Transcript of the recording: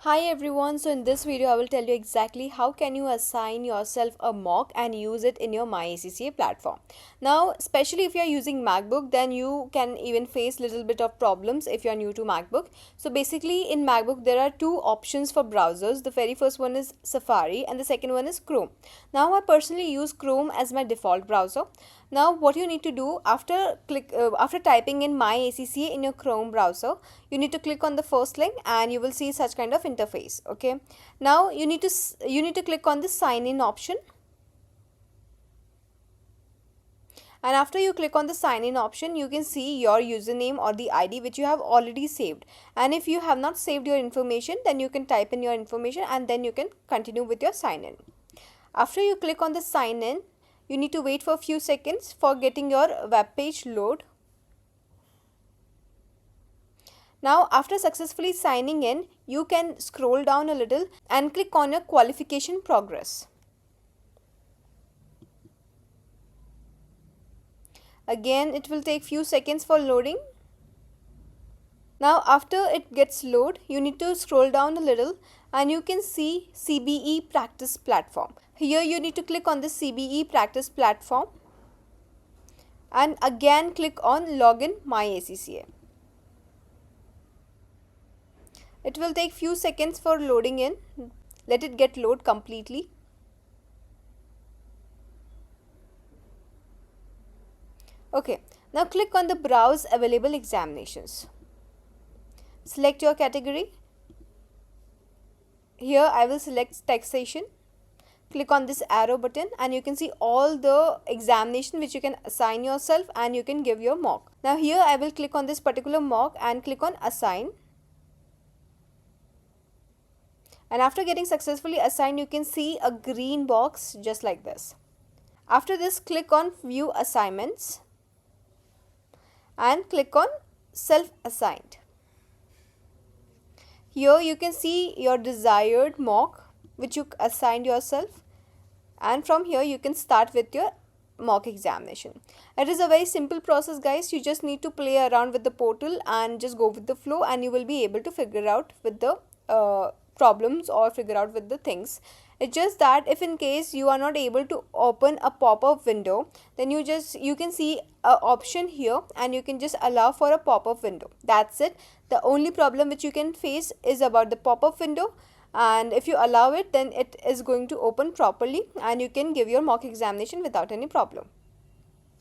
Hi everyone, so in this video I will tell you exactly how can you assign yourself a mock and use it in your ACCA platform. Now especially if you are using MacBook, then you can even face little bit of problems if you are new to MacBook. So basically in MacBook there are two options for browsers. The very first one is Safari and the second one is Chrome. Now I personally use Chrome as my default browser. Now what you need to do after typing in ACCA in your Chrome browser, you need to click on the first link and you will see such kind of interface. Okay, now you need to click on the sign in option, and after you click on the sign in option you can see your username or the ID which you have already saved. And if you have not saved your information, then you can type in your information and then you can continue with your sign in. After you click on the sign in, you need to wait for a few seconds for getting your web page load. Now after successfully signing in, you can scroll down a little and click on your qualification progress. Again, it will take few seconds for loading. Now after it gets load, you need to scroll down a little and you can see CBE Practice Platform. Here you need to click on the CBE Practice Platform and again click on Login ACCA. It will take few seconds for loading in. Let it get load completely. Okay, now click on the Browse Available Examinations. Select your category. Here I will select taxation. Click on this arrow button and you can see all the examination which you can assign yourself and you can give your mock. Now here I will click on this particular mock and click on assign. And after getting successfully assigned, you can see a green box just like this. After this, click on view assignments and click on self-assigned. Here you can see your desired mock which you assigned yourself, and from here you can start with your mock examination. It is a very simple process, guys. You just need to play around with the portal and just go with the flow and you will be able to figure out with the problems or figure out with the things. It's just that if in case you are not able to open a pop-up window, then you can see a option here and you can just allow for a pop-up window. That's it. The only problem which you can face is about the pop-up window, and if you allow it, then it is going to open properly and you can give your mock examination without any problem.